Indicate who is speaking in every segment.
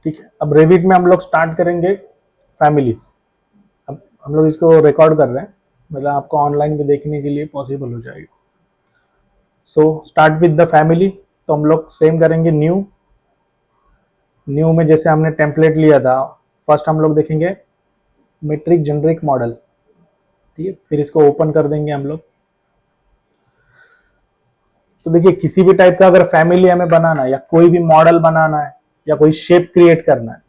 Speaker 1: ठीक है, अब रेविट में हम लोग स्टार्ट करेंगे फैमिलीज। अब हम लोग इसको रिकॉर्ड कर रहे हैं, मतलब आपको ऑनलाइन भी देखने के लिए पॉसिबल हो जाएगा। So start with the family, तो हम लोग सेम करेंगे न्यू में जैसे हमने टेम्पलेट लिया था, फर्स्ट हम लोग देखेंगे मेट्रिक जेनरिक मॉडल। ठीक है, फिर इसको ओपन कर देंगे हम लोग। तो देखिए किसी भी टाइप का अगर फैमिली हमें बनाना है या कोई भी मॉडल बनाना है या कोई शेप क्रिएट करना है,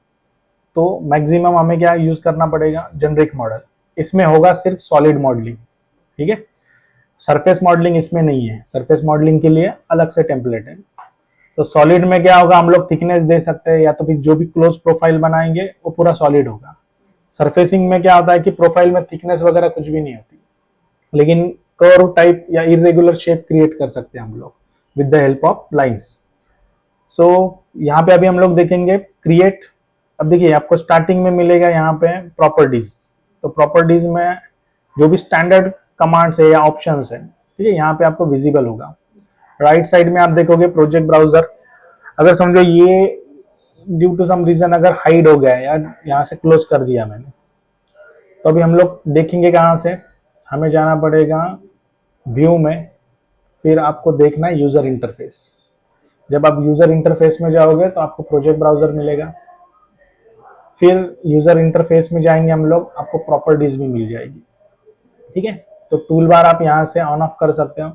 Speaker 1: तो मैक्सिमम हमें क्या यूज करना पड़ेगा, जेनरिक मॉडल। इसमें होगा सिर्फ सॉलिड मॉडलिंग। ठीक है, सरफेस मॉडलिंग इसमें नहीं है, सरफेस मॉडलिंग के लिए अलग से टेम्पलेट है। तो सॉलिड में क्या होगा, हम लोग थिकनेस दे सकते हैं, या तो फिर जो भी क्लोज प्रोफाइल बनाएंगे वो पूरा सॉलिड होगा। सरफेसिंग में क्या होता है कि प्रोफाइल में थिकनेस वगैरह कुछ भी नहीं होती, लेकिन कर्व टाइप या इरेगुलर शेप क्रिएट कर सकते हैं हम लोग with the help of lines. So यहाँ पे अभी हम लोग देखेंगे क्रिएट। अब देखिए आपको स्टार्टिंग में मिलेगा यहाँ पे प्रॉपर्टीज। तो प्रॉपर्टीज में जो भी स्टैंडर्ड कमांड्स है या ऑप्शंस है, ठीक है, यहाँ पे आपको विजिबल होगा। राइट साइड में आप देखोगे प्रोजेक्ट ब्राउजर। अगर समझो ये ड्यू टू सम रीजन अगर हाइड हो गया है या यहाँ से क्लोज कर दिया मैंने, तो अभी हम लोग देखेंगे कहाँ से, हमें जाना पड़ेगा व्यू में, फिर आपको देखना है यूजर इंटरफेस। जब आप यूजर इंटरफेस में जाओगे तो आपको प्रोजेक्ट ब्राउजर मिलेगा, फिर यूजर इंटरफेस में जाएंगे हम लोग, आपको प्रॉपर्टीज भी मिल जाएगी। ठीक है, तो टूल बार आप यहाँ से ऑन ऑफ कर सकते हो।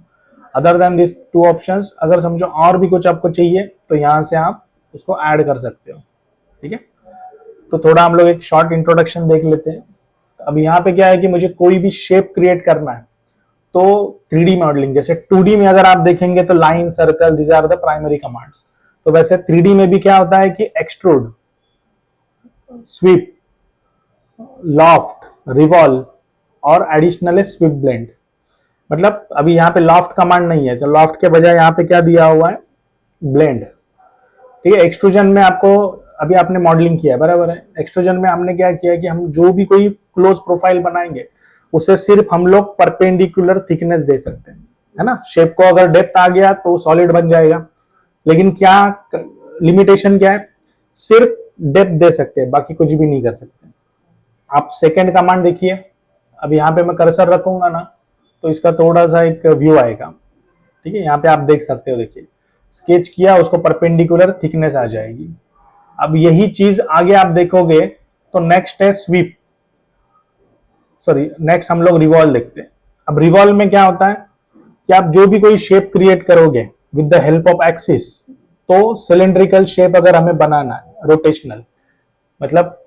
Speaker 1: Other than this two options, अगर समझो और भी कुछ आपको चाहिए तो यहाँ से आप उसको ऐड कर सकते हो। ठीक है, तो थोड़ा हम लोग एक शॉर्ट इंट्रोडक्शन देख लेते हैं। अब यहाँ पे क्या है कि मुझे कोई भी शेप क्रिएट करना है, तो 3D मॉडलिंग, जैसे 2D में अगर आप देखेंगे तो line, circle, these are the primary commands. तो वैसे 3D में भी क्या होता है कि एक्सट्रूड, स्वीप, लॉफ्ट, रिवॉल्व और एडिशनल है स्वीप ब्लेंड। मतलब अभी यहाँ पे लॉफ्ट कमांड नहीं है, तो लॉफ्ट के बजाय यहाँ पे क्या दिया हुआ है, ब्लेंड। ठीक है, एक्सट्रूजन में आपको अभी आपने मॉडलिंग किया है, बराबर है। एक्सट्रूजन में हमने क्या किया कि हम जो भी कोई क्लोज प्रोफाइल बनाएंगे उसे सिर्फ हम लोग परपेंडिकुलर थिकनेस दे सकते हैं, है ना। शेप को अगर डेप्थ आ गया तो सॉलिड बन जाएगा, लेकिन क्या लिमिटेशन क्या है, सिर्फ डेप्थ दे सकते हैं, बाकी कुछ भी नहीं कर सकते। आप सेकेंड कमांड देखिए, अब यहाँ पे मैं कर्सर रखूंगा ना, तो इसका थोड़ा सा एक व्यू आएगा। ठीक है, यहाँ पे आप देख सकते हो, देखिए स्केच किया, उसको परपेंडिकुलर थिकनेस आ जाएगी। अब यही चीज आगे आप देखोगे तो नेक्स्ट है स्वीप, सॉरी नेक्स्ट हम लोग रिवॉल्व देखते हैं। अब रिवॉल्व में क्या होता है कि आप जो भी कोई शेप क्रिएट करोगे with the help of axis, तो सिलेंड्रिकल शेप अगर हमें बनाना है, रोटेशनल, मतलब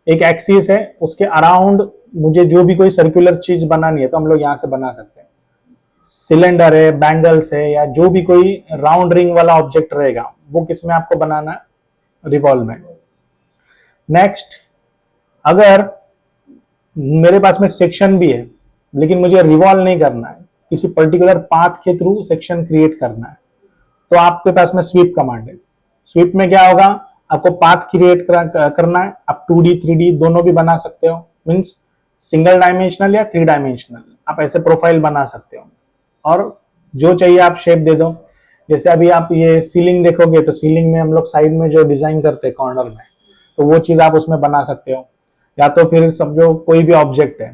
Speaker 1: एक एक्सिस है उसके अराउंड मुझे जो भी कोई सर्कुलर चीज बनानी है, तो हम लोग यहाँ से बना सकते हैं। सिलेंडर है, बैंगल्स है, या जो भी कोई राउंड रिंग वाला ऑब्जेक्ट रहेगा, वो किसमें आपको बनाना है, रिवॉल्व में। नेक्स्ट, अगर मेरे पास में सेक्शन भी है लेकिन मुझे रिवॉल्व नहीं करना है, किसी पर्टिकुलर पाथ के थ्रू सेक्शन क्रिएट करना है, तो आपके पास में स्वीप कमांड है। स्वीप में क्या होगा, आपको पाथ क्रिएट करना है, आप 2D 3D दोनों भी बना सकते हो, मीन्स सिंगल डायमेंशनल या 3 डायमेंशनल, आप ऐसे प्रोफाइल बना सकते हो। और जो चाहिए आप शेप दे दो। जैसे अभी आप ये सीलिंग देखोगे तो सीलिंग में हम लोग साइड में जो डिजाइन करते हैं कॉर्नर में, तो वो चीज आप उसमें बना सकते हो। या तो फिर समझो कोई भी ऑब्जेक्ट है,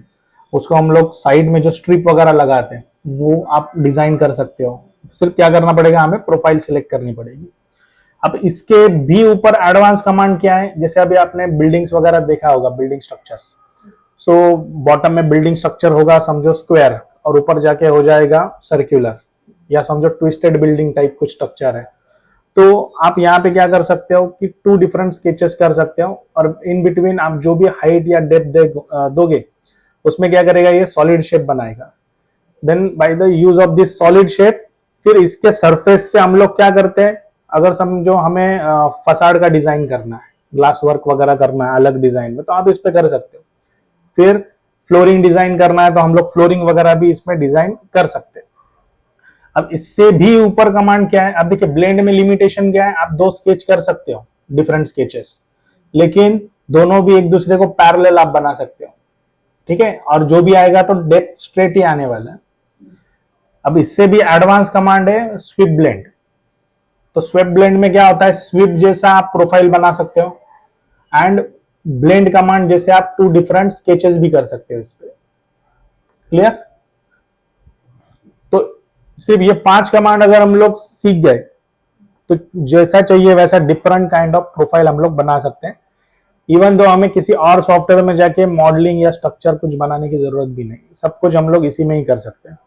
Speaker 1: उसको हम लोग साइड में जो स्ट्रिप वगैरह लगाते हैं वो आप डिजाइन कर सकते हो। सिर्फ क्या करना पड़ेगा, हमें प्रोफाइल सिलेक्ट करनी पड़ेगी। अब इसके भी ऊपर एडवांस कमांड क्या है, जैसे अभी आपने बिल्डिंग्स वगैरह देखा होगा, बिल्डिंग स्ट्रक्चर्स। सो बॉटम में बिल्डिंग स्ट्रक्चर होगा समझो स्क्वायर, और ऊपर जाके हो जाएगा सर्कुलर, या समझो ट्विस्टेड बिल्डिंग टाइप कुछ स्ट्रक्चर है। तो आप यहाँ पे क्या कर सकते हो कि 2 डिफरेंट स्केचेस कर सकते हो, और इन बिटवीन आप जो भी हाइट या डेप्थ दोगे उसमें क्या करेगा, ये सॉलिड शेप बनाएगा। Then by the use of this solid shape, फिर इसके सरफेस से हम लोग क्या करते हैं, अगर समझो हमें फसाड का डिजाइन करना है, ग्लास वर्क वगैरह करना है अलग डिजाइन में, तो आप इस पे कर सकते हो। फिर फ्लोरिंग डिजाइन करना है तो हम लोग फ्लोरिंग वगैरह भी इसमें डिजाइन कर सकते हैं। अब इससे भी ऊपर कमांड क्या है, अब देखिए ब्लेंड में लिमिटेशन क्या है, आप 2 स्केच कर सकते हो, डिफरेंट स्केचेस, लेकिन दोनों भी एक दूसरे को पैरेलल आप बना सकते हो। ठीक है, और जो भी आएगा तो डेप्थ स्ट्रेट ही आने वाला है। अब इससे भी एडवांस कमांड है स्वीप ब्लेंड। तो स्वीप ब्लेंड में क्या होता है, स्वीप जैसा आप प्रोफाइल बना सकते हो, एंड ब्लेंड कमांड जैसे आप 2 डिफरेंट स्केचेस भी कर सकते हो इस पे। क्लियर? तो सिर्फ ये 5 कमांड अगर हम लोग सीख गए तो जैसा चाहिए वैसा डिफरेंट काइंड ऑफ प्रोफाइल हम लोग बना सकते हैं। इवन दो हमें किसी और सॉफ्टवेयर में जाके मॉडलिंग या स्ट्रक्चर कुछ बनाने की जरूरत भी नहीं, सब कुछ हम लोग इसी में ही कर सकते हैं।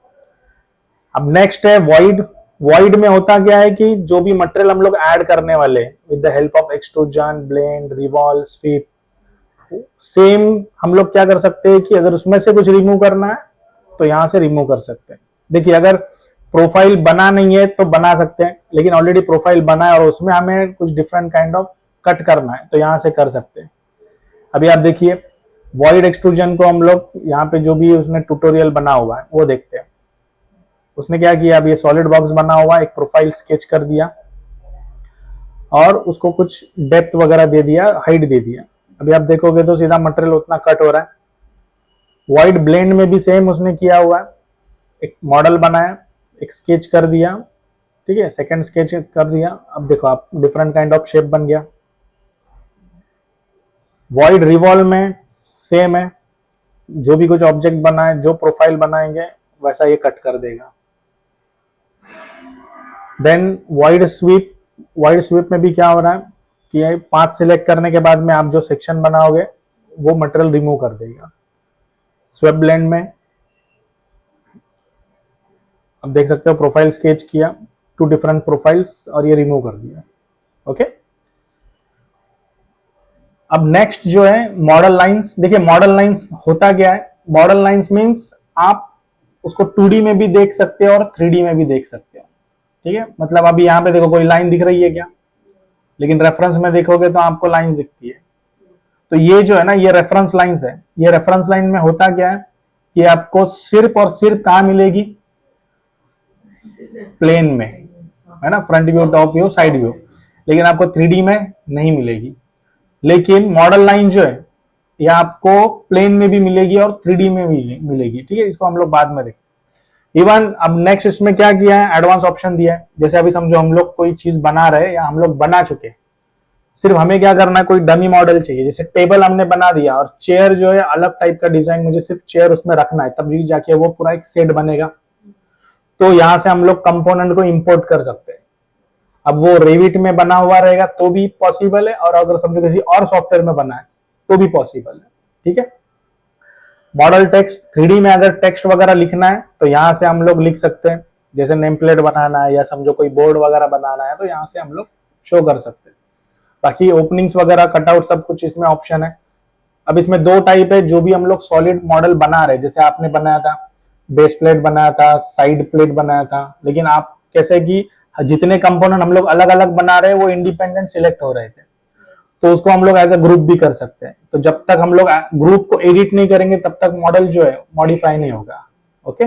Speaker 1: अब नेक्स्ट है वॉइड। वॉइड में होता क्या है कि जो भी मटेरियल हम लोग ऐड करने वाले with the help of extrusion, blend, revolve, sweep, same हम लोग क्या कर सकते हैं कि अगर उसमें से कुछ रिमूव करना है तो यहां से रिमूव कर सकते हैं। देखिए अगर प्रोफाइल बना नहीं है तो बना सकते हैं, लेकिन ऑलरेडी प्रोफाइल बना है और उसमें हमें कुछ डिफरेंट काइंड ऑफ कट करना है तो यहां से कर सकते हैं। अभी आप देखिए वॉइड एक्सट्रूजन को हम लोग यहाँ पे जो भी उसने ट्यूटोरियल बना हुआ है वो देखते हैं। उसने क्या किया, अब ये सॉलिड बॉक्स बना हुआ, एक प्रोफाइल स्केच कर दिया और उसको कुछ डेप्थ वगैरह दे दिया, हाइट दे दिया। अभी आप देखोगे तो सीधा मटेरियल उतना कट हो रहा है। वॉइड ब्लेंड में भी सेम उसने किया हुआ है, एक मॉडल बनाया, एक स्केच कर दिया, ठीक है, सेकंड स्केच कर दिया। अब देखो आप डिफरेंट काइंड ऑफ शेप बन गया। वॉइड रिवॉल्व में सेम है, जो भी कुछ ऑब्जेक्ट बनाए, जो प्रोफाइल बनाएंगे वैसा ये कट कर देगा। Then void sweep. Void sweep में भी क्या हो रहा है कि 5 सिलेक्ट करने के बाद में आप जो सेक्शन बनाओगे वो मटेरियल रिमूव कर देगा। स्वेप ब्लेंड में अब देख सकते हो प्रोफाइल स्केच किया, 2 डिफरेंट प्रोफाइल्स और ये रिमूव कर दिया। ओके, अब नेक्स्ट जो है मॉडल लाइंस। देखिए मॉडल लाइंस होता क्या है, मॉडल लाइंस मींस आप उसको 2D में भी देख सकते हो और 3D में भी देख सकते हो, ठीक है। मतलब अभी यहाँ पे देखो कोई लाइन दिख रही है क्या, लेकिन रेफरेंस में देखोगे तो आपको लाइंस दिखती है। तो ये जो है ना ये रेफरेंस लाइंस है। ये रेफरेंस लाइन में होता क्या है कि आपको सिर्फ और सिर्फ कहाँ मिलेगी, प्लेन में, है ना, front view, top view, side view, लेकिन आपको 3D में नहीं मिलेगी। लेकिन मॉडल लाइन जो है ये आपको प्लेन में भी मिलेगी और 3D में भी मिलेगी, ठीक है। इसको हम लोग बाद में देखें। इवन अब नेक्स्ट इसमें क्या किया है, एडवांस ऑप्शन दिया है। जैसे अभी समझो हम लोग कोई चीज बना रहे या हम लोग बना चुके, सिर्फ हमें क्या करना है, कोई डमी मॉडल चाहिए। जैसे टेबल हमने बना दिया और चेयर जो है अलग टाइप का डिजाइन, मुझे सिर्फ चेयर उसमें रखना है, तब जाके वो पूरा एक सेट बनेगा। तो यहां से हम लोग कंपोनेंट को इंपोर्ट कर सकते हैं। अब वो रेविट में बना हुआ रहेगा तो भी पॉसिबल है, और अगर समझो किसी और सॉफ्टवेयर में बना है तो भी पॉसिबल है, ठीक है। मॉडल टेक्स्ट, 3D में अगर टेक्स्ट वगैरह लिखना है तो यहां से हम लोग लिख सकते हैं। जैसे नेम प्लेट बनाना है या समझो कोई बोर्ड वगैरह बनाना है तो यहां से हम लोग शो कर सकते हैं। बाकी ओपनिंग्स वगैरह, कटआउट, सब कुछ इसमें ऑप्शन है। अब इसमें 2 टाइप है, जो भी हम लोग सॉलिड मॉडल बना रहे, जैसे आपने बनाया था बेस प्लेट बनाया था, साइड प्लेट बनाया था, लेकिन आप कैसे कि जितने कंपोनेंट हम लोग अलग अलग बना रहे हैं वो इंडिपेंडेंट सिलेक्ट हो रहे थे, तो उसको हम लोग एज अ ग्रुप भी कर सकते हैं। तो जब तक हम लोग ग्रुप को एडिट नहीं करेंगे तब तक मॉडल जो है मॉडिफाई नहीं होगा। ओके,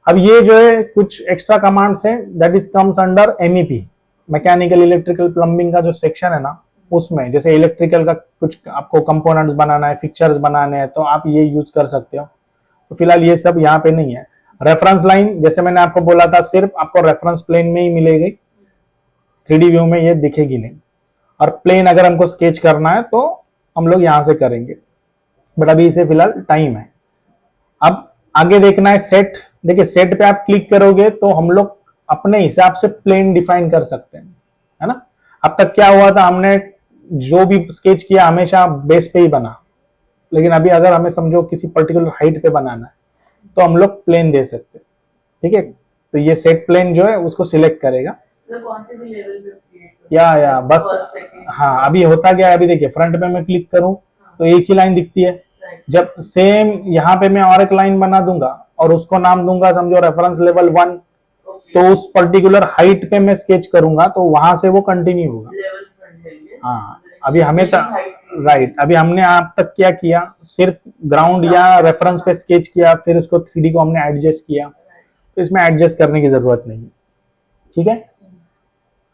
Speaker 1: अब ये जो है कुछ एक्स्ट्रा कमांड्स है, that is comes under MEP, mechanical, electrical, plumbing का जो सेक्शन है ना, उसमें जैसे इलेक्ट्रिकल का कुछ आपको कंपोनेंट्स बनाना है, फिक्चर्स बनाने हैं, तो आप ये यूज कर सकते हो। तो फिलहाल ये सब यहाँ पे नहीं है। रेफरेंस लाइन, जैसे मैंने आपको बोला था, सिर्फ आपको रेफरेंस प्लेन में ही मिलेगी, 3D व्यू में ये दिखेगी नहीं। और प्लेन अगर हमको स्केच करना है तो हम लोग यहां से करेंगे, बट अभी इसे फिलहाल टाइम है। अब आगे देखना है सेट। देखिए सेट पे आप क्लिक करोगे तो हम लोग अपने हिसाब से प्लेन डिफाइन कर सकते हैं, है ना। अब तक क्या हुआ था, हमने जो भी स्केच किया हमेशा बेस पे ही बना, लेकिन अभी अगर हमें समझो किसी पर्टिकुलर हाइट पे बनाना है तो हम लोग प्लेन दे सकते हैं, ठीक है। तो ये सेट प्लेन जो है उसको सिलेक्ट करेगा,
Speaker 2: कौन से भी लेवल पे
Speaker 1: या बस। हाँ, अभी होता क्या है, अभी देखिए फ्रंट पे मैं क्लिक करूं तो एक ही लाइन दिखती है। जब सेम यहाँ पे मैं और एक लाइन बना दूंगा और उसको नाम दूंगा समझो रेफरेंस लेवल 1, तो उस पर्टिकुलर हाइट पे मैं स्केच करूंगा तो वहां से वो कंटिन्यू होगा। हाँ, अभी हमें राइट, अभी हमने आप तक क्या किया, सिर्फ ग्राउंड या रेफरेंस पे स्केच किया, फिर उसको 3D को हमने एडजस्ट किया, तो इसमें एडजस्ट करने की जरूरत नहीं है, ठीक है।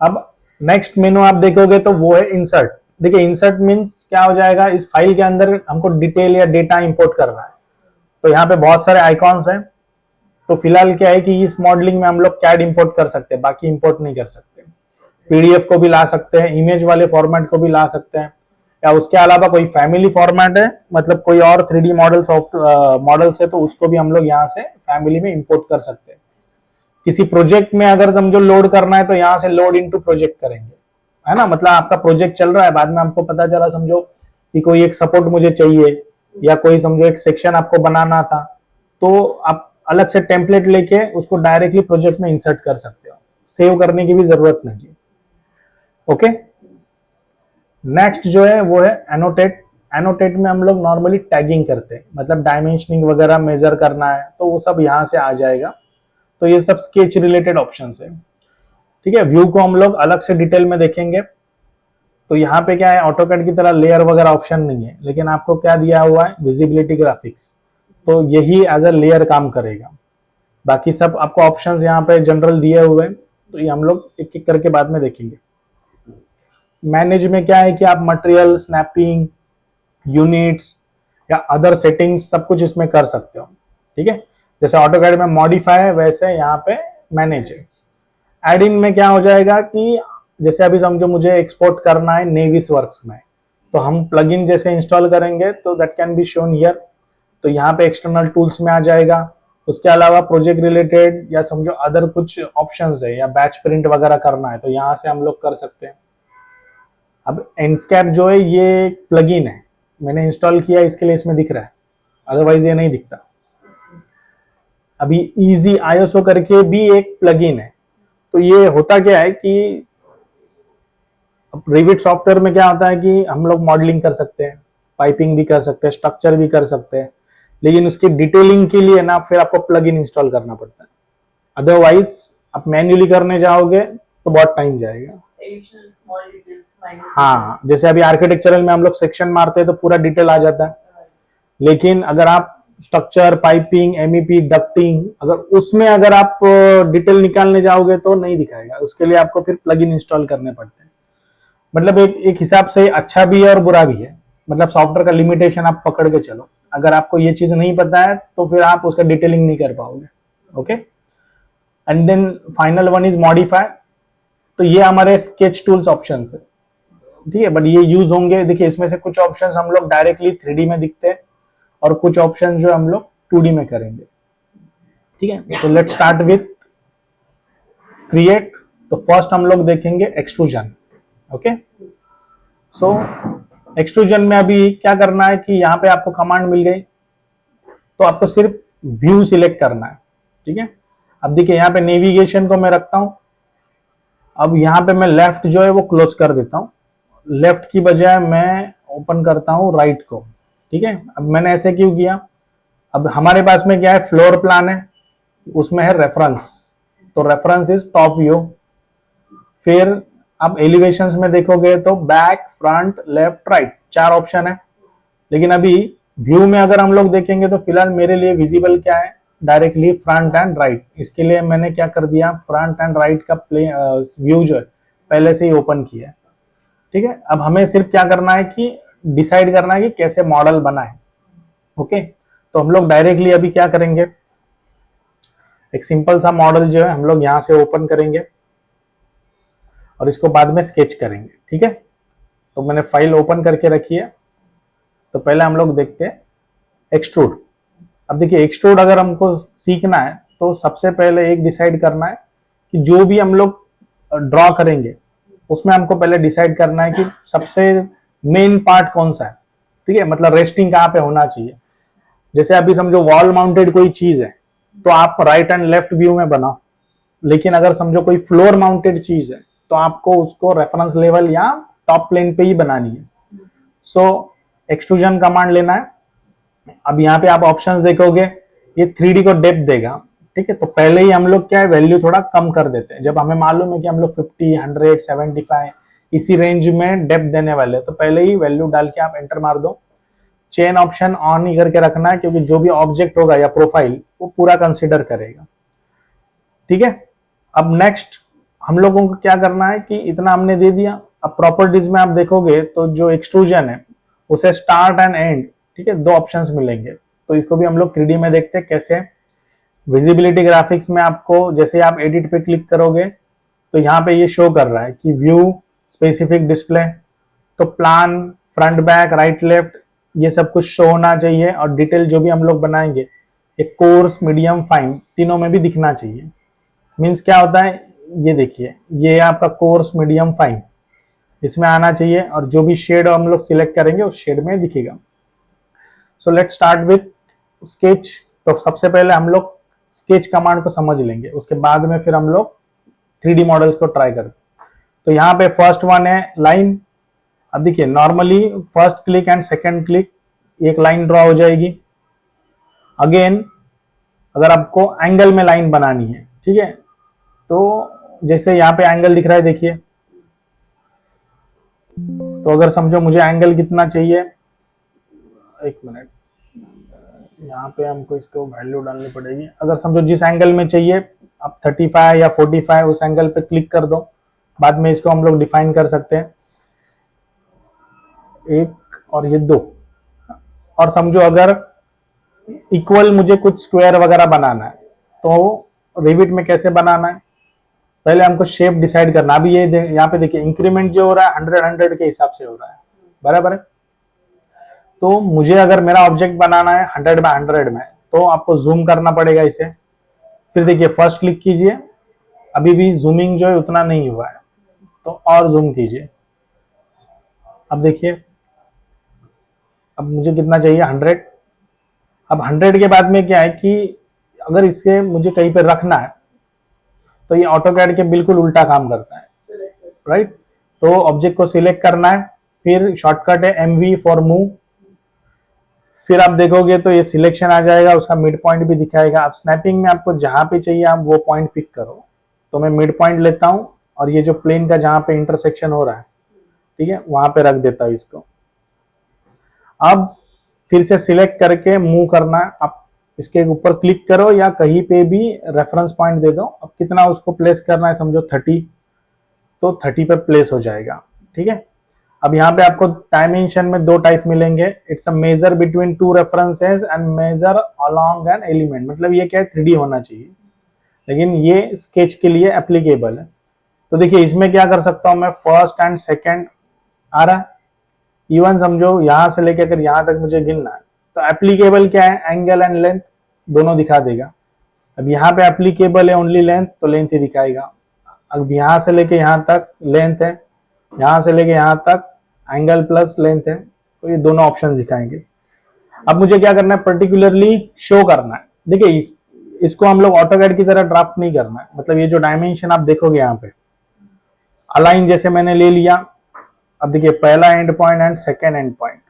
Speaker 1: अब नेक्स्ट मेनू आप देखोगे तो वो है इंसर्ट। देखिए इंसर्ट मींस क्या हो जाएगा, इस फाइल के अंदर हमको डिटेल या डेटा इंपोर्ट करना है, तो यहाँ पे बहुत सारे आइकॉन्स हैं। तो फिलहाल क्या है कि इस मॉडलिंग में हम लोग कैड इंपोर्ट कर सकते हैं, बाकी इंपोर्ट नहीं कर सकते। PDF को भी ला सकते हैं, इमेज वाले फॉर्मेट को भी ला सकते हैं, या उसके अलावा कोई फैमिली फॉर्मेट है, मतलब कोई और 3D मॉडल सॉफ्ट मॉडल्स है तो उसको भी हम लोग यहाँ से फैमिली में इंपोर्ट कर सकते हैं। किसी प्रोजेक्ट में अगर समझो लोड करना है तो यहाँ से लोड इनटू प्रोजेक्ट करेंगे, है ना। मतलब आपका प्रोजेक्ट चल रहा है, बाद में हमको पता चला समझो कि कोई एक सपोर्ट मुझे चाहिए या कोई समझो एक सेक्शन आपको बनाना था, तो आप अलग से टेम्पलेट लेके उसको डायरेक्टली प्रोजेक्ट में इंसर्ट कर सकते हो, सेव करने की भी जरूरत नहीं है। ओके, नेक्स्ट जो है वो है एनोटेट। एनोटेट में हम लोग नॉर्मली टैगिंग करते हैं, मतलब डायमेंशनिंग वगैरह मेजर करना है तो वो सब यहाँ से आ जाएगा। तो ये सब स्केच रिलेटेड ऑप्शंस है, ठीक है। व्यू को हम लोग अलग से डिटेल में देखेंगे। तो यहाँ पे क्या है, ऑटोकैड की तरह लेयर वगैरह ऑप्शन नहीं है, लेकिन आपको क्या दिया हुआ है, विजिबिलिटी ग्राफिक्स, तो यही एज अ लेयर काम करेगा। बाकी सब आपको ऑप्शंस यहाँ पे जनरल दिए हुए हैं, तो ये हम लोग एक एक करके बाद में देखेंगे। मैनेज में क्या है कि आप मटेरियल, स्नैपिंग, यूनिट्स या अदर सेटिंग्स सब कुछ इसमें कर सकते हो, ठीक है। जैसे ऑटोकैड में मॉडिफाई है वैसे यहाँ पे मैनेज है। एड इन में क्या हो जाएगा कि जैसे अभी समझो मुझे एक्सपोर्ट करना है नेविस वर्क्स में, तो हम प्लगइन जैसे इंस्टॉल करेंगे तो that can be shown here. तो यहाँ पे एक्सटर्नल टूल्स में आ जाएगा। उसके अलावा प्रोजेक्ट रिलेटेड या समझो अदर कुछ ऑप्शंस है या बैच प्रिंट वगैरह करना है तो यहाँ से हम लोग कर सकते हैं। अब एंडस्केप जो है ये प्लगइन है, मैंने इंस्टॉल किया इसके लिए इसमें दिख रहा है, अदरवाइज ये नहीं दिखता। अभी इजी आईएसओ करके भी एक प्लगइन है। तो ये होता क्या है कि रिविट सॉफ्टवेयर में क्या होता है कि हम लोग मॉडलिंग कर सकते हैं, पाइपिंग भी कर सकते हैं, स्ट्रक्चर भी कर सकते हैं, लेकिन उसकी डिटेलिंग के लिए ना फिर आपको प्लगइन इंस्टॉल करना पड़ता है। अदरवाइज आप मैन्युअली करने जाओगे तो बहुत टाइम जाएगा।
Speaker 2: Additional small details, minor
Speaker 1: हाँ, जैसे अभी आर्किटेक्चरल में हम लोग सेक्शन मारते हैं तो पूरा डिटेल आ जाता है,
Speaker 2: details.
Speaker 1: लेकिन अगर आप स्ट्रक्चर, पाइपिंग, एमईपी, डक्टिंग अगर आप डिटेल निकालने जाओगे तो नहीं दिखाएगा। उसके लिए आपको फिर प्लगइन इंस्टॉल करने पड़ते हैं। मतलब एक हिसाब से अच्छा भी है और बुरा भी है, मतलब सॉफ्टवेयर का लिमिटेशन आप पकड़ के चलो। अगर आपको ये चीज नहीं पता है तो फिर आप उसका डिटेलिंग नहीं कर पाओगे। Okay, and then final one is modify. तो ये हमारे स्केच टूल्स ऑप्शन है, ठीक है, बट ये यूज होंगे। देखिए इसमें से कुछ ऑप्शन हम लोग डायरेक्टली 3D में दिखते हैं और कुछ ऑप्शन जो हम लोग 2D में करेंगे, ठीक है। तो लेट्स स्टार्ट विथ क्रिएट। तो फर्स्ट हम लोग देखेंगे एक्सट्रूजन। ओके, सो एक्सट्रूजन में अभी क्या करना है कि यहाँ पे आपको कमांड मिल गई, तो आपको सिर्फ व्यू सिलेक्ट करना है, ठीक है। अब देखिए यहाँ पे नेविगेशन को मैं रखता हूँ। अब यहाँ पे मैं लेफ्ट जो है वो क्लोज कर देता हूँ, लेफ्ट की बजाय मैं ओपन करता हूँ राइट को, ठीक है। अब मैंने ऐसे क्यों किया, अब हमारे पास में क्या है, फ्लोर प्लान है, उसमें है रेफरेंस, तो रेफरेंस इज टॉप व्यू। फिर आप एलिवेशंस में देखोगे तो back, front, left, right, 4 option है। लेकिन अभी व्यू में अगर हम लोग देखेंगे तो फिलहाल मेरे लिए विजिबल क्या है, डायरेक्टली फ्रंट एंड राइट। इसके लिए मैंने क्या कर दिया, फ्रंट एंड राइट का व्यू जो है पहले से ही ओपन किया है, ठीक है। अब हमें सिर्फ क्या करना है कि डिसाइड करना है कि कैसे मॉडल बनाए। ओके, तो हम लोग डायरेक्टली अभी क्या करेंगे, एक सिंपल सा मॉडल जो है हम लोग यहाँ से ओपन करेंगे और इसको बाद में स्केच करेंगे, ठीक है। तो मैंने फाइल ओपन करके रखी है। तो पहले हम लोग देखते हैं एक्सट्रूड। अब देखिए एक्सट्रूड अगर हमको सीखना है तो सबसे पहले एक डिसाइड करना है कि जो भी हम लोग ड्रॉ करेंगे उसमें हमको पहले डिसाइड करना है कि सबसे मेन पार्ट कौन सा है, ठीक है। मतलब रेस्टिंग कहाँ पे होना चाहिए। जैसे अभी समझो वॉल माउंटेड कोई चीज है तो आप राइट एंड लेफ्ट व्यू में बनाओ, लेकिन अगर समझो कोई फ्लोर माउंटेड चीज है तो आपको उसको रेफरेंस लेवल या टॉप प्लेन पे ही बनानी है। सो एक्सट्रूजन कमांड लेना है। अब यहाँ पे आप ऑप्शंस देखोगे, ये 3D को डेप्थ देगा, ठीक है। तो पहले ही हम लोग क्या है, वैल्यू थोड़ा कम कर देते हैं। जब हमें मालूम है कि हम लोग 50, 100, 75 इसी रेंज में डेप्थ देने वाले हैं, तो पहले ही वैल्यू डाल के आप एंटर मार दो। चेन ऑप्शन ऑन ही करके रखना है, क्योंकि जो भी ऑब्जेक्ट होगा या प्रोफाइल वो पूरा कंसिडर करेगा, ठीक है। अब नेक्स्ट हम लोगों को क्या करना है कि इतना हमने दे दिया। अब प्रॉपर्टीज में आप देखोगे तो जो एक्सट्रूजन है उसे स्टार्ट एंड एंड, ठीक है, 2 ऑप्शंस मिलेंगे। तो इसको भी हम लोग 3D में देखते हैं कैसे। विजिबिलिटी ग्राफिक्स में आपको जैसे आप एडिट पे क्लिक करोगे तो यहाँ पे ये शो कर रहा है कि व्यू, स्पेसिफिक डिस्प्ले, तो plan, front back right left ये सब कुछ शो होना चाहिए, और डिटेल जो भी हम लोग बनाएंगे एक कोर्स मीडियम फाइन तीनों में भी दिखना चाहिए। मीन्स क्या होता है, ये देखिए ये आपका कोर्स मीडियम फाइन इसमें आना चाहिए, और जो भी शेड हम लोग सिलेक्ट करेंगे उस शेड में दिखेगा। So let's start with sketch. तो सबसे पहले हम लोग स्केच कमांड को समझ लेंगे, उसके बाद में फिर हम लोग 3D मॉडल्स को ट्राई करते। तो यहाँ पे फर्स्ट वन है लाइन। अब देखिए normally first click and second click एक लाइन ड्रॉ हो जाएगी। अगेन अगर आपको एंगल में लाइन बनानी है, ठीक है, तो जैसे यहाँ पे एंगल दिख रहा है देखिए, तो अगर समझो मुझे एंगल कितना चाहिए, एक मिनट, यहाँ पे हमको इसको वैल्यू डालनी पड़ेगी। अगर समझो जिस एंगल में चाहिए आप 35 या 45 उस एंगल पे क्लिक कर दो, बाद में इसको हम लोग डिफाइन कर सकते हैं, एक और ये दो। और समझो अगर इक्वल मुझे कुछ स्क्वायर वगैरह बनाना है तो रिविट में कैसे बनाना है, पहले हमको शेप डिसाइड करना। अभी ये यहाँ पे देखिए इंक्रीमेंट जो हो रहा है 100 के हिसाब से हो रहा है, बराबर है। तो मुझे अगर मेरा ऑब्जेक्ट बनाना है 100 बाय 100 में, तो आपको जूम करना पड़ेगा इसे। फिर देखिए फर्स्ट क्लिक कीजिए, अभी भी जूमिंग जो है उतना नहीं हुआ है, तो और जूम कीजिए। अब देखिए अब मुझे कितना चाहिए 100। अब 100 के बाद में क्या है कि अगर इसे मुझे कहीं पे रखना है तो ये ऑटोकैड के बिल्कुल उल्टा काम करता है, राइट। तो ऑब्जेक्ट को सिलेक्ट करना है, फिर शॉर्टकट है MV फॉर मूव। फिर आप देखोगे तो ये सिलेक्शन आ जाएगा, उसका मिड पॉइंट भी दिखाएगा। आप स्नैपिंग में आपको जहां पे चाहिए आप वो पॉइंट पिक करो। तो मैं मिड पॉइंट लेता हूं और ये जो प्लेन का जहां पे इंटरसेक्शन हो रहा है, ठीक है, वहां पे रख देता हूं इसको। अब फिर से सिलेक्ट करके मूव करना है, आप इसके ऊपर क्लिक करो या कहीं पे भी रेफरेंस पॉइंट दे दो। अब कितना उसको प्लेस करना है, समझो 30, तो 30 पे प्लेस हो जाएगा, ठीक है। अब यहाँ पे आपको डायमेंशन में दो टाइप मिलेंगे, it's a measure between two references and measure along an element. मतलब ये क्या है, 3D होना चाहिए, लेकिन ये स्केच के लिए एप्लीकेबल है। तो देखिए इसमें क्या कर सकता हूं मैं, फर्स्ट एंड सेकंड आ रहा है, इवन समझो यहां से लेके अगर यहां तक मुझे गिनना है तो एप्लीकेबल क्या है, एंगल एंड लेंथ दोनों दिखा देगा। अब यहाँ पे एप्लीकेबल है ओनली लेंथ, तो लेंथ ही दिखाएगा। अब यहाँ से लेके यहाँ तक लेंथ है, यहाँ से लेके यहाँ तक एंगल प्लस लेंथ है, तो ये दोनों ऑप्शन दिखाएंगे। अब मुझे क्या करना है, पर्टिकुलरली शो करना है। देखिए इसको हम लोग ऑटोकैड की तरह ड्राफ्ट नहीं करना है। मतलब ये जो डायमेंशन आप देखोगे यहाँ पे अलाइन जैसे मैंने ले लिया। अब देखिए पहला and point and second and point,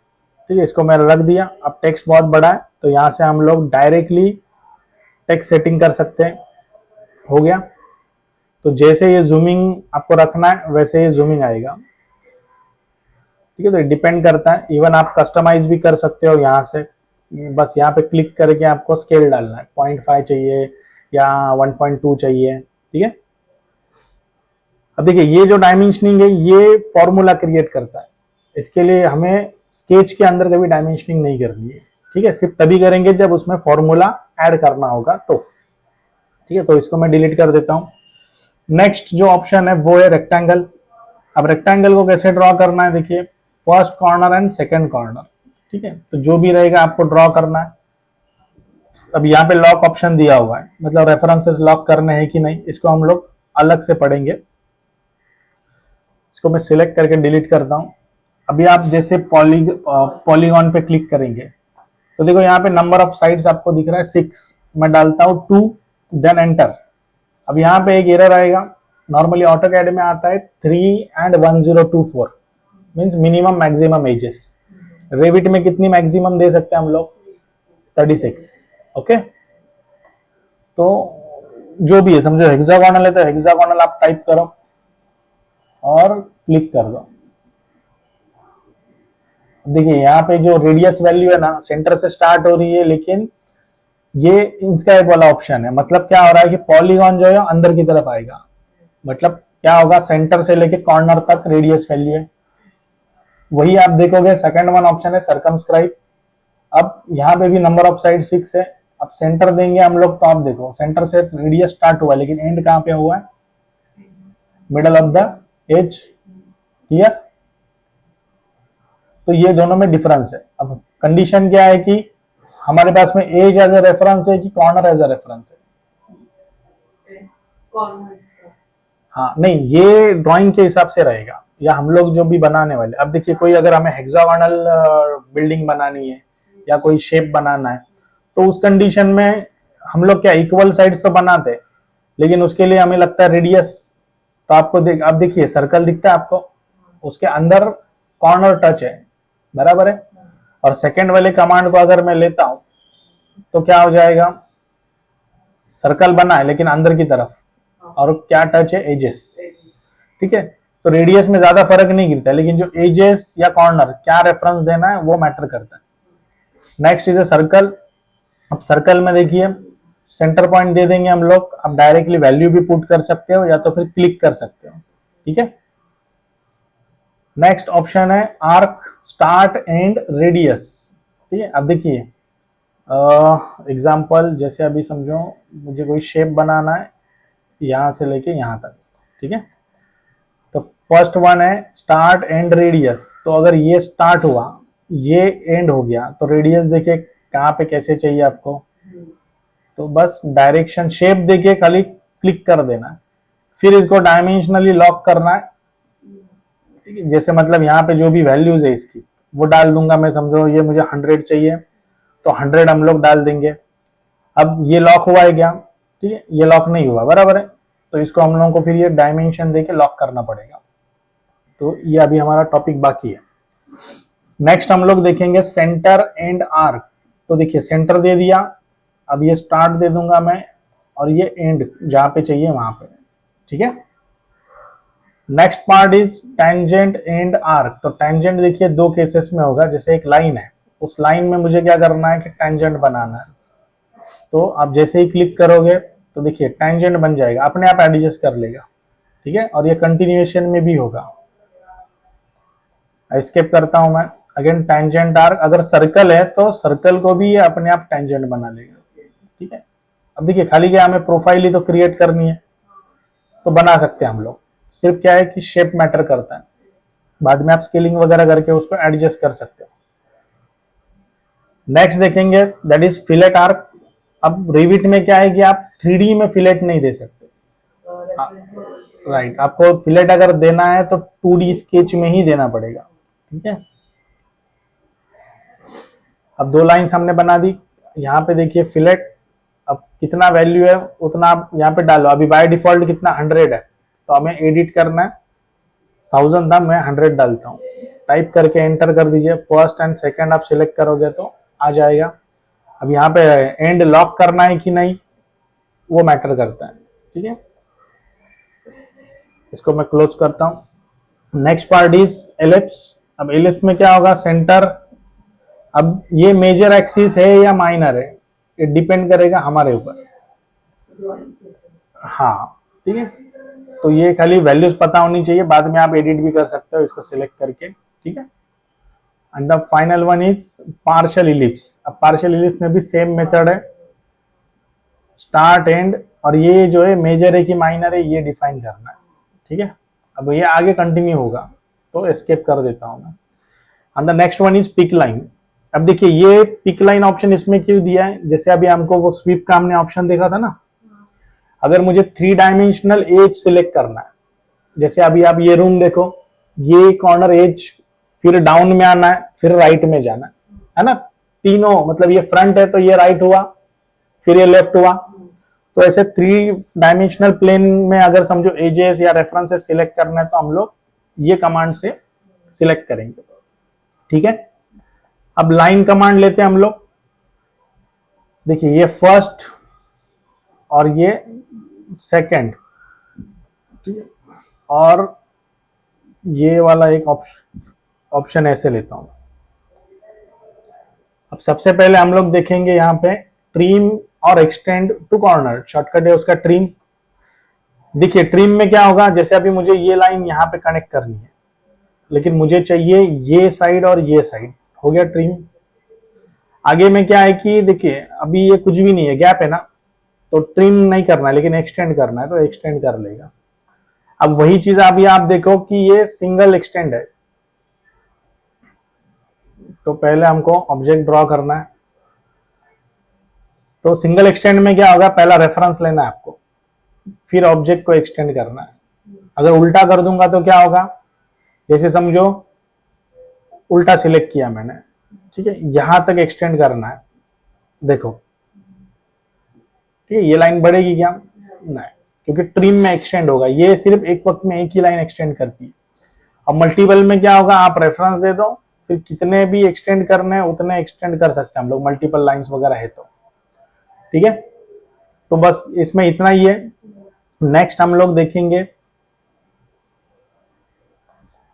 Speaker 1: ठीक है, इसको मैंने रख दिया। अब टेक्स्ट बहुत बड़ा है तो यहाँ से हम लोग डायरेक्टली टेक्स्ट सेटिंग कर सकते हैं, हो गया। तो जैसे ये जूमिंग आपको रखना है वैसे ये जूमिंग आएगा, ठीक है। तो डिपेंड करता है, इवन आप कस्टमाइज भी कर सकते हो यहाँ से। बस यहाँ पे क्लिक करके आपको स्केल डालना है, 0.5 चाहिए या 1.2 चाहिए, ठीक है। अब देखिए ये जो डायमेंशनिंग है ये फॉर्मूला क्रिएट करता है, इसके लिए हमें स्केच के अंदर कभी डायमेंशनिंग नहीं करनी है, ठीक है। सिर्फ तभी करेंगे जब उसमें फॉर्मूला ऐड करना होगा तो, ठीक है। तो इसको मैं डिलीट कर देता हूँ। नेक्स्ट जो ऑप्शन है वो है रेक्टेंगल। अब रेक्टेंगल को कैसे ड्रॉ करना है, देखिए first corner and second corner, ठीक है। तो जो भी रहेगा आपको ड्रॉ करना है। अब यहाँ पे लॉक ऑप्शन दिया हुआ है, मतलब रेफरेंसेस लॉक करने हैं कि नहीं, इसको हम लोग अलग से पढ़ेंगे। इसको मैं सिलेक्ट करके डिलीट करता हूँ। अभी आप जैसे पॉलीगॉन पे क्लिक करेंगे तो देखो यहाँ पे नंबर ऑफ साइड्स आपको दिख रहा है 6, मैं डालता हूँ 2, देन एंटर। अब यहाँ पे एक एरर आएगा, नॉर्मली ऑटोकैड में आता है 3 and 1024 means minimum maximum edges. Revit में कितनी मैक्सिमम दे सकते हैं हम लोग, 36, ओके। तो जो भी है, समझो हेक्सागोनल है तो हेक्सागोनल आप टाइप करो और क्लिक कर दो। देखिए यहाँ पे जो रेडियस वैल्यू है ना सेंटर से स्टार्ट हो रही है, लेकिन ये इसका एक वाला ऑप्शन है। मतलब क्या हो रहा है कि पॉलीगॉन जो है अंदर की तरफ आएगा, मतलब क्या होगा, सेंटर से लेके कॉर्नर तक रेडियस वैल्यू है। वही आप देखोगे सेकंड वन ऑप्शन है सर्कमस्क्राइब। अब यहाँ पे भी नंबर ऑफ साइड 6 है। अब सेंटर देंगे हम लोग तो आप देखो सेंटर से रेडियस स्टार्ट हुआ लेकिन एंड कहाँ पे हुआ है, middle of the edge, clear. तो ये दोनों में डिफरेंस है। अब कंडीशन क्या है कि हमारे पास में एज एज अ रेफरेंस है कि कॉर्नर एज अ रेफरेंस है।
Speaker 2: कॉर्नर इसका
Speaker 1: हाँ नहीं, ये ड्राइंग के हिसाब से रहेगा या हम लोग जो भी बनाने वाले। अब देखिए कोई अगर हमें हेक्सागोनल बिल्डिंग बनानी है या कोई शेप बनाना है तो उस कंडीशन में हम लोग क्या इक्वल साइड्स तो बनाते हैं, लेकिन उसके लिए हमें लगता है रेडियस। तो आपको अब देखिए सर्कल दिखता है आपको, उसके अंदर कॉर्नर टच है, बराबर है। और सेकंड वाले कमांड को अगर मैं लेता हूं तो क्या हो जाएगा, सर्कल बना है लेकिन अंदर की तरफ, और क्या टच है, एजेस। ठीक है, तो रेडियस में ज्यादा फर्क नहीं गिरता है, लेकिन जो एजेस या कॉर्नर क्या रेफरेंस देना है वो मैटर करता है। Next is a circle. अब सर्कल में देखिए सेंटर पॉइंट दे देंगे हम लोग। अब डायरेक्टली वैल्यू भी पुट कर सकते हो या तो फिर क्लिक कर सकते हो। ठीक है, नेक्स्ट ऑप्शन है आर्क स्टार्ट एंड रेडियस। ठीक है, अब देखिए एग्जाम्पल जैसे अभी समझो मुझे कोई शेप बनाना है यहां से लेके यहां तक। ठीक है, तो फर्स्ट वन है स्टार्ट एंड रेडियस। तो अगर ये स्टार्ट हुआ, ये एंड हो गया, तो रेडियस देखिए कहाँ पे कैसे चाहिए आपको। तो बस डायरेक्शन शेप देखिए खाली क्लिक कर देना है, फिर इसको डायमेंशनली लॉक करना है। ठीक है, जैसे मतलब यहाँ पे जो भी वैल्यूज है इसकी वो डाल दूंगा मैं। समझो ये मुझे 100 चाहिए तो 100 हम लोग डाल देंगे। अब ये लॉक हुआ है क्या, ठीक है, ये लॉक नहीं हुआ, बराबर है। तो इसको हम लोगों को फिर ये डायमेंशन देके लॉक करना पड़ेगा। तो ये अभी हमारा टॉपिक बाकी है। नेक्स्ट हम लोग देखेंगे सेंटर एंड आर्क। तो देखिए सेंटर दे दिया, अब ये स्टार्ट दे दूंगा मैं, और ये एंड जहां पे चाहिए वहां पे। ठीक है, next part is tangent and arc. तो टेंजेंट देखिए दो केसेस में होगा। जैसे एक लाइन है, उस लाइन में मुझे क्या करना है कि टेंजेंट बनाना है। तो आप जैसे ही क्लिक करोगे तो देखिए टेंजेंट बन जाएगा, अपने आप एडजस्ट कर लेगा। ठीक है, और ये कंटिन्यूएशन में भी होगा। एस्केप करता हूं मैं, अगेन टेंजेंट आर्क। अगर सर्कल है तो सर्कल को भी ये अपने आप टेंजेंट बना लेगा। ठीक है, अब देखिए खाली क्या हमें प्रोफाइल ही तो क्रिएट करनी है, तो बना सकते हैं हम लोग। सिर्फ क्या है कि शेप मैटर करता है, बाद में आप स्केलिंग वगैरह करके उसको एडजस्ट कर सकते हो। नेक्स्ट देखेंगे दैट इज फिलेट आर्क। अब रिविट में क्या है कि आप 3D में फिलेट नहीं दे सकते। राइट, आपको फिलेट अगर देना है तो 2D स्केच में ही देना पड़ेगा। ठीक है, अब दो लाइंस हमने बना दी। यहाँ पे देखिए फिलेट, अब कितना वैल्यू है उतना आप यहाँ पे डालो। अभी बाय डिफॉल्ट कितना 100 है, तो हमें एडिट करना है। 1000 था, मैं 100 डालता हूँ। टाइप करके एंटर कर दीजिए। फर्स्ट एंड सेकंड आप सिलेक्ट करोगे तो आ जाएगा। अब यहाँ पे एंड लॉक करना है कि नहीं वो मैटर करता है। ठीक है, इसको मैं क्लोज करता हूँ। Next part is ellipse. अब एलिप्स में क्या होगा, सेंटर। अब ये मेजर एक्सिस है या माइनर है, ये डिपेंड करेगा हमारे ऊपर। हाँ ठीक है, तो ये खाली वैल्यूज पता होनी चाहिए, बाद में आप एडिट भी कर सकते हो इसको सिलेक्ट करके। ठीक है, and the final one is partial ellipse. अब पार्शियल इलिप्स में भी सेम मेथड है, स्टार्ट एंड, और ये जो है मेजर है कि माइनर है ये डिफाइन करना है। ठीक है, अब ये आगे कंटिन्यू होगा तो एस्केप कर देता हूं मैं। And the next one is pick line. अब देखिए ये पिक लाइन ऑप्शन इसमें क्यों दिया है, जैसे अभी हमको वो स्वीप का हमने ऑप्शन देखा था ना। अगर मुझे 3 डायमेंशनल एज सिलेक्ट करना है, जैसे अभी आप ये रूम देखो, ये कॉर्नर एज, फिर डाउन में आना है, फिर राइट में जाना है ना। तीनों मतलब ये फ्रंट है तो ये राइट हुआ, फिर ये लेफ्ट हुआ। तो ऐसे 3 डायमेंशनल प्लेन में अगर समझो एजेस या रेफरेंसेस सिलेक्ट करना है तो हम लोग ये कमांड से सिलेक्ट करेंगे। ठीक है, अब लाइन कमांड लेते हैं हम लोग। देखिए ये फर्स्ट और ये सेकंड, ठीक है, और ये वाला एक ऑप्शन ऐसे लेता हूं। अब सबसे पहले हम लोग देखेंगे यहाँ पे ट्रिम और एक्सटेंड टू कॉर्नर। शॉर्टकट है उसका ट्रिम। देखिए ट्रिम में क्या होगा, जैसे अभी मुझे ये लाइन यहाँ पे कनेक्ट करनी है, लेकिन मुझे चाहिए ये साइड और ये साइड, हो गया ट्रिम। आगे में क्या है कि देखिए अभी ये कुछ भी नहीं है, गैप है ना, तो ट्रिम नहीं करना है, लेकिन एक्सटेंड करना है तो एक्सटेंड कर लेगा। अब वही चीज अभी आप देखो कि ये सिंगल एक्सटेंड है, तो पहले हमको ऑब्जेक्ट ड्रॉ करना है। तो सिंगल एक्सटेंड में क्या होगा, पहला रेफरेंस लेना है आपको, फिर ऑब्जेक्ट को एक्सटेंड करना है। अगर उल्टा कर दूंगा तो क्या होगा, जैसे समझो उल्टा सिलेक्ट किया मैंने, ठीक है, यहां तक एक्सटेंड करना है, देखो, ठीक है, ये लाइन बढ़ेगी क्या, नहीं, क्योंकि ट्रिम में एक्सटेंड होगा, ये सिर्फ एक वक्त में एक ही लाइन एक्सटेंड करती है। अब मल्टीपल में क्या होगा, आप रेफरेंस दे दो, फिर कितने भी एक्सटेंड करने हैं उतने एक्सटेंड कर सकते हैं हम लोग, मल्टीपल लाइंस वगैरह है तो, ठीक है। तो बस इसमें इतना ही है। नेक्स्ट हम लोग देखेंगे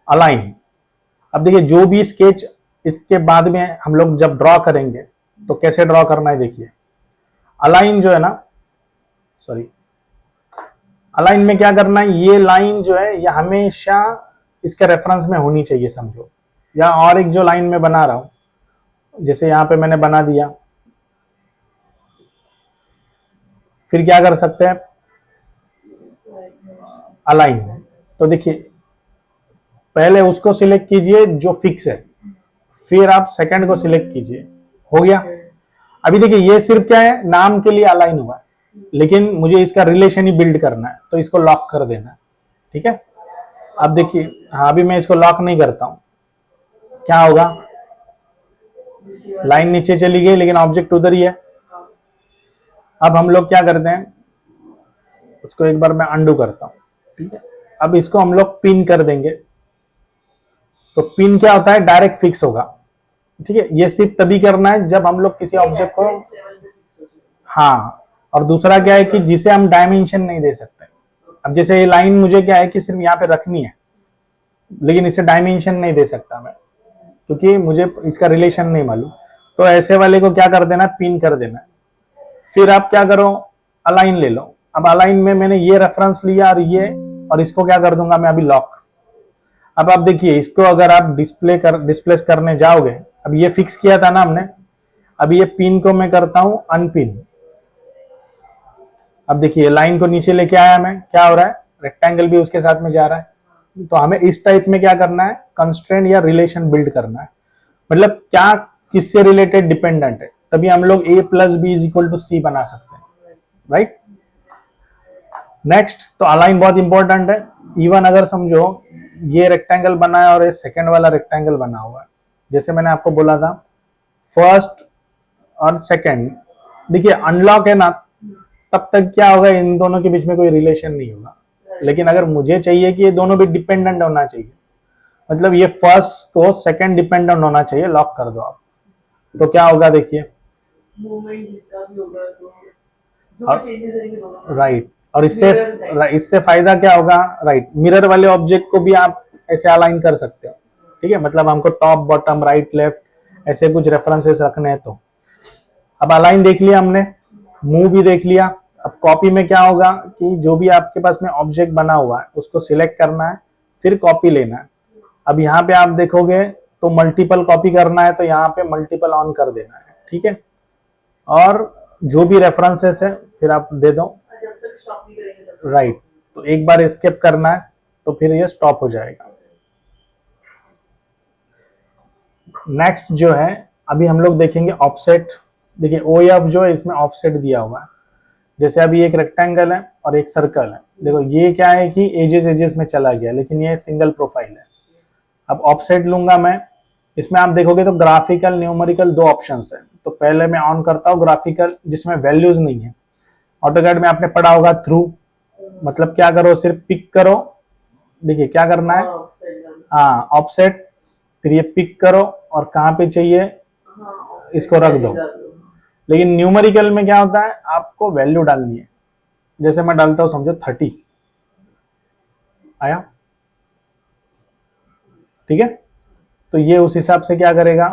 Speaker 1: अलाइन। अब देखिए जो भी स्केच इसके बाद में हम लोग जब ड्रॉ करेंगे तो कैसे ड्रॉ करना है, देखिए अलाइन जो है ना, सॉरी, अलाइन में क्या करना है, ये लाइन जो है ये हमेशा इसके रेफरेंस में होनी चाहिए समझो, या और एक जो लाइन में बना रहा हूं, जैसे यहां पे मैंने बना दिया, फिर क्या कर सकते हैं अलाइन। तो देखिए पहले उसको सिलेक्ट कीजिए जो फिक्स है, फिर आप सेकंड को सिलेक्ट कीजिए, हो गया। अभी देखिए ये सिर्फ क्या है, नाम के लिए अलाइन हुआ है, लेकिन मुझे इसका रिलेशन ही बिल्ड करना है, तो इसको लॉक कर देना है, ठीक है। अब देखिए, हाँ अभी मैं इसको लॉक नहीं करता हूं, क्या होगा, लाइन नीचे चली गई लेकिन ऑब्जेक्ट उधर ही है। अब हम लोग क्या करते हैं, उसको एक बार मैं अंडू करता हूं, ठीक है। अब इसको हम लोग पिन कर देंगे। तो पिन क्या होता है, डायरेक्ट फिक्स होगा, ठीक है। ये सिर्फ तभी करना है जब हम लोग किसी ऑब्जेक्ट को, हाँ, और दूसरा क्या है कि जिसे हम डायमेंशन नहीं दे सकते। अब जैसे ये लाइन मुझे क्या है कि सिर्फ यहाँ पे रखनी है, लेकिन इसे डायमेंशन नहीं दे सकता मैं, क्योंकि मुझे इसका रिलेशन नहीं मालूम। तो ऐसे वाले को क्या कर देना, पिन कर देना। फिर आप क्या करो, अलाइन ले लो। अब अलाइन में मैंने ये रेफरेंस लिया और ये, और इसको क्या कर दूंगा मैं अभी, लॉक। अब आप देखिए इसको अगर आप डिस्प्लेस करने जाओगे, अब ये फिक्स किया था ना हमने, अभी ये पिन को मैं करता हूं अनपिन। अब देखिए लाइन को नीचे लेके आया मैं, क्या हो रहा है, रेक्टेंगल भी उसके साथ में जा रहा है। तो हमें इस टाइप में क्या करना है, कंस्ट्रेंट या रिलेशन बिल्ड करना है, मतलब क्या किससे रिलेटेड डिपेंडेंट है, तभी हम लोग a plus B is equal to C बना सकते हैं, राइट। नेक्स्ट, तो अलाइन बहुत इंपॉर्टेंट है। इवन अगर समझो ये रेक्टेंगल बना है और ये सेकेंड वाला रेक्टेंगल बना हुआ है, जैसे मैंने आपको बोला था फर्स्ट और सेकेंड, देखिए अनलॉक है ना, तब तक क्या होगा, इन दोनों के बीच में कोई रिलेशन नहीं होगा। लेकिन अगर मुझे चाहिए कि ये दोनों भी डिपेंडेंट होना चाहिए, मतलब ये फर्स्ट को सेकंड डिपेंडेंट होना चाहिए, लॉक कर दो आप, तो क्या होगा देखिए,
Speaker 2: मूवमेंट जिसका भी होगा तो जो चेंजेस करेंगे दोनों,
Speaker 1: राइट। और
Speaker 2: Mirror
Speaker 1: इससे फायदा क्या होगा, राइट, मिरर वाले ऑब्जेक्ट को भी आप ऐसे अलाइन कर सकते हो, ठीक है। मतलब हमको टॉप बॉटम राइट लेफ्ट ऐसे कुछ रेफरेंसेस रखने हैं। तो अब अलाइन देख लिया हमने, मूव भी देख लिया। अब कॉपी में क्या होगा कि जो भी आपके पास में ऑब्जेक्ट बना हुआ है उसको सिलेक्ट करना है, फिर कॉपी लेना है। अब यहाँ पे आप देखोगे तो मल्टीपल कॉपी करना है, तो यहाँ पे मल्टीपल ऑन कर देना है, ठीक है। और जो भी रेफरेंसेस है फिर आप दे दो,
Speaker 2: जब तक स्टॉप नहीं करेंगे तब तक।
Speaker 1: राइट। तो एक बार एस्केप करना है तो फिर ये स्टॉप हो जाएगा। नेक्स्ट जो है, अभी हम लोग देखेंगे ऑफसेट। देखिए ओ एफ जो है इसमें ऑफसेट दिया हुआ है, जैसे अभी एक रेक्टेंगल है और एक सर्कल है, देखो ये क्या है कि एजेस एजेस में चला गया, लेकिन ये सिंगल प्रोफाइल है। अब ऑफसेट लूंगा मैं, इसमें आप देखोगे तो ग्राफिकल न्यूमेरिकल दो ऑप्शंस है। तो पहले मैं ऑन करता हूँ ग्राफिकल, जिसमें वैल्यूज नहीं है। ऑटोकैड में आपने पढ़ा होगा थ्रू, मतलब क्या करो, सिर्फ पिक करो, देखिए क्या करना है, हाँ ऑफसेट, फिर ये पिक करो और कहाँ पे चाहिए इसको रख दो। लेकिन न्यूमेरिकल में क्या होता है, आपको वैल्यू डालनी है। जैसे मैं डालता हूँ समझो 30 आया, ठीक है। तो ये उस हिसाब से क्या करेगा,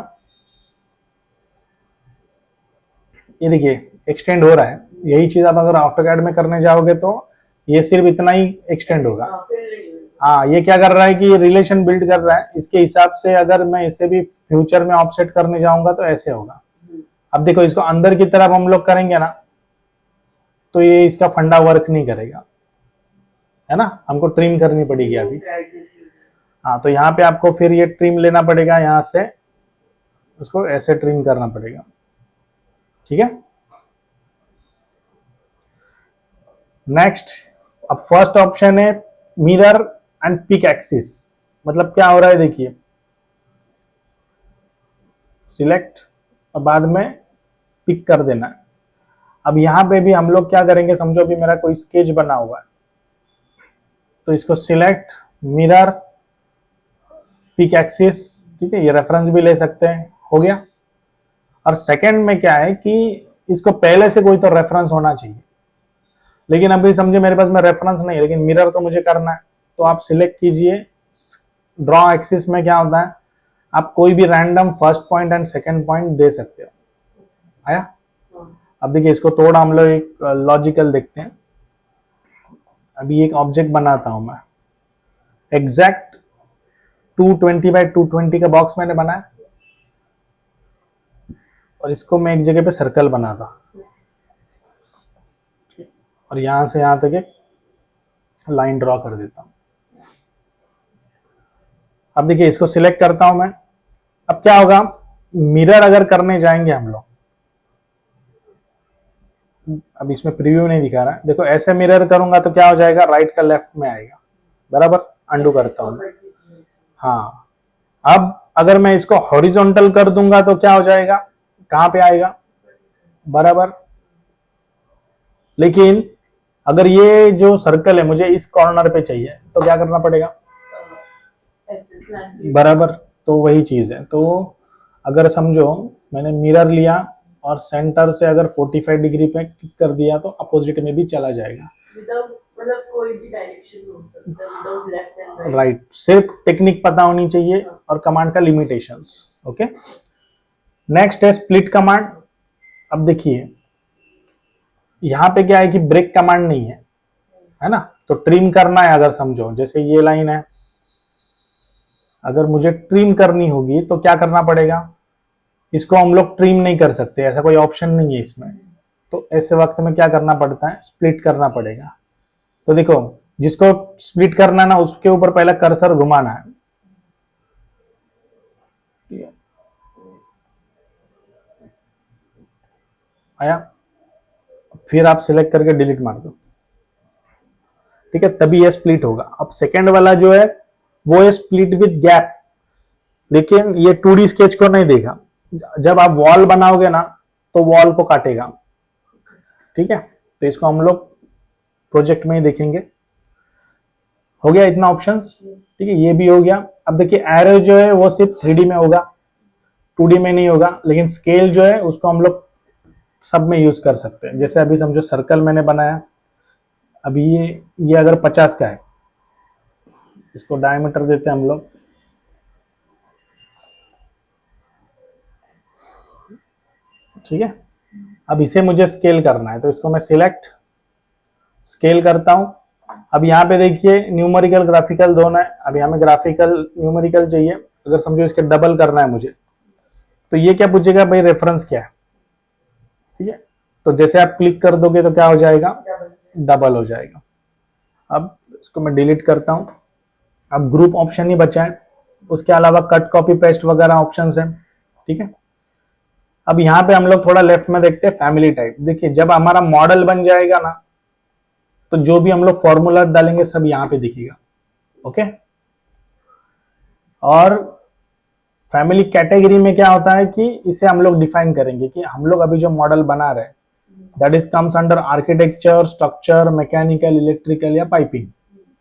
Speaker 1: ये देखिए एक्सटेंड हो रहा है। यही चीज आप अगर ऑटोकैड में करने जाओगे तो ये सिर्फ इतना ही एक्सटेंड होगा। हाँ, ये क्या कर रहा है कि ये रिलेशन बिल्ड कर रहा है, इसके हिसाब से अगर मैं इसे भी फ्यूचर में ऑफसेट करने जाऊंगा तो ऐसे होगा। अब देखो इसको अंदर की तरफ हम लोग करेंगे ना, तो ये इसका फंडा वर्क नहीं करेगा, है ना, हमको ट्रिम करनी पड़ेगी अभी। हाँ, तो यहाँ पे आपको फिर ये ट्रिम लेना पड़ेगा यहाँ से, उसको ऐसे ट्रिम करना पड़ेगा, ठीक है। नेक्स्ट, अब फर्स्ट ऑप्शन है मिरर एंड पिक एक्सिस। मतलब क्या हो रहा है देखिए, सिलेक्ट और बाद में पिक कर देना है। अब यहां पे भी हम लोग क्या करेंगे, समझो अभी मेरा कोई स्केच बना हुआ है, तो इसको सिलेक्ट, मिरर, पिक एक्सिस, ठीक है, ये रेफरेंस भी ले सकते हैं, हो गया। और सेकंड में क्या है कि इसको पहले से कोई तो रेफरेंस होना चाहिए, लेकिन अभी समझे मेरे पास में रेफरेंस नहीं है, लेकिन मिरर तो मुझे करना है, तो आप सिलेक्ट कीजिए। ड्रॉ एक्सिस में क्या होता है, आप कोई भी random first point and second point दे सकते हो। आया? अब देखिए इसको थोड़ा हम लोग एक लॉजिकल देखते हैं। अभी एक ऑब्जेक्ट बनाता हूं मैं, एग्जैक्ट 220 बाय 220 का बॉक्स मैंने बनाया, और इसको मैं एक जगह पे सर्कल बनाता, और यहां से यहां तक एक लाइन ड्रॉ कर देता हूं। अब देखिए इसको सिलेक्ट करता हूं मैं। अब क्या होगा, मिरर अगर करने जाएंगे हम लोग, अब इसमें प्रीव्यू नहीं दिखा रहा है, देखो ऐसे मिरर करूंगा तो क्या हो जाएगा, राइट का लेफ्ट में आएगा, बराबर। अंडू करता हूं, हाँ। अब अगर मैं इसको हॉरिजॉन्टल कर दूंगा तो क्या हो जाएगा, कहां पे आएगा, बराबर। लेकिन अगर ये जो सर्कल है मुझे इस कॉर्नर पे चाहिए तो क्या करना पड़ेगा, बराबर। तो वही चीज है। तो अगर समझो मैंने मिरर लिया और सेंटर से अगर 45 डिग्री पे क्लिक कर दिया तो अपोजिट में भी चला जाएगा,
Speaker 2: मतलब कोई भी डायरेक्शन हो सकता है, विदाउट लेफ्ट एंड
Speaker 1: राइट। सिर्फ टेक्निक पता होनी चाहिए और कमांड का लिमिटेशंस, ओके। नेक्स्ट है स्प्लिट कमांड। अब देखिए यहां पे क्या है कि ब्रेक कमांड नहीं है ना, तो ट्रिम करना है। अगर समझो जैसे ये लाइन है, अगर मुझे ट्रिम करनी होगी तो क्या करना पड़ेगा, इसको हम लोग ट्रिम नहीं कर सकते, ऐसा कोई ऑप्शन नहीं है इसमें। तो ऐसे वक्त में क्या करना पड़ता है, स्प्लिट करना पड़ेगा। तो देखो जिसको स्प्लिट करना है ना, उसके ऊपर पहले कर्सर घुमाना है, आया, फिर आप सिलेक्ट करके डिलीट मार दो, ठीक है, तभी ये स्प्लिट होगा। अब सेकेंड वाला जो है वो है स्प्लिट विद गैप। देखिए ये 2D स्केच को नहीं देखा, जब आप वॉल बनाओगे ना तो वॉल को काटेगा, ठीक है। तो इसको हम लोग प्रोजेक्ट में ही देखेंगे। हो गया इतना ऑप्शंस, ठीक है, ये भी हो गया। अब देखिए एरो जो है वो सिर्फ 3D में होगा, 2D में नहीं होगा, लेकिन स्केल जो है उसको हम लोग सब में यूज कर सकते हैं। जैसे अभी समझो सर्कल मैंने बनाया, अभी ये अगर 50 का है, इसको डायमीटर देते हैं हम लोग, ठीक है। अब इसे मुझे स्केल करना है, तो इसको मैं सिलेक्ट, स्केल करता हूं। अब यहाँ पे देखिए न्यूमेरिकल ग्राफिकल दोनों है, अभी हमें ग्राफिकल न्यूमेरिकल चाहिए। अगर समझो इसके डबल करना है मुझे, तो ये क्या पूछेगा भाई, रेफरेंस क्या है, ठीक है। तो जैसे आप क्लिक कर दोगे तो क्या हो जाएगा, डबल हो जाएगा। अब इसको मैं डिलीट करता हूं। अब ग्रुप ऑप्शन ही बचा है, उसके अलावा कट कॉपी पेस्ट वगैरह ऑप्शंस हैं, ठीक है। अब यहाँ पे हम लोग थोड़ा लेफ्ट में देखते हैं फैमिली टाइप। देखिए जब हमारा मॉडल बन जाएगा ना, तो जो भी हम लोग फॉर्मूला डालेंगे सब यहाँ पे दिखेगा, ओके। और फैमिली कैटेगरी में क्या होता है कि इसे हम लोग डिफाइन करेंगे कि हम लोग अभी जो मॉडल बना रहे हैं that is comes under architecture, structure, mechanical, electrical या पाइपिंग,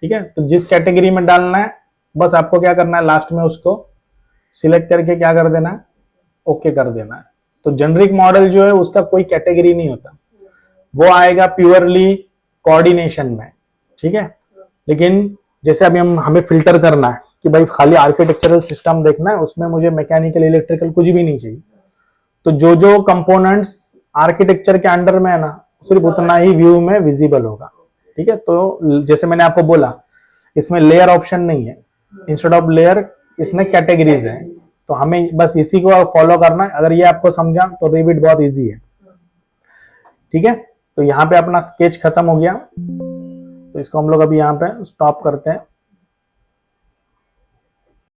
Speaker 1: ठीक है। तो जिस कैटेगरी में डालना है बस आपको क्या करना है, लास्ट में उसको सिलेक्ट करके क्या कर देना है, ओके कर देना है। तो जेनरिक मॉडल जो है उसका कोई कैटेगरी नहीं होता, वो आएगा प्योरली कोऑर्डिनेशन में, ठीक है। लेकिन जैसे अभी हमें फिल्टर करना है कि भाई खाली आर्किटेक्चरल सिस्टम देखना है, उसमें मुझे मैकेनिकल, इलेक्ट्रिकल कुछ भी नहीं चाहिए, तो जो जो कंपोनेंट्स आर्किटेक्चर के अंडर में है ना, सिर्फ उतना ही व्यू में विजिबल होगा, ठीक है। तो जैसे मैंने आपको बोला इसमें लेयर ऑप्शन नहीं है, इंस्टेड ऑफ लेयर इसमें कैटेगरीज है, तो हमें बस इसी को फॉलो करना है। अगर ये आपको समझा तो रिविट बहुत इजी है, ठीक है। तो यहाँ पे अपना स्केच खत्म हो गया, तो इसको हम लोग अभी यहाँ पे स्टॉप करते हैं।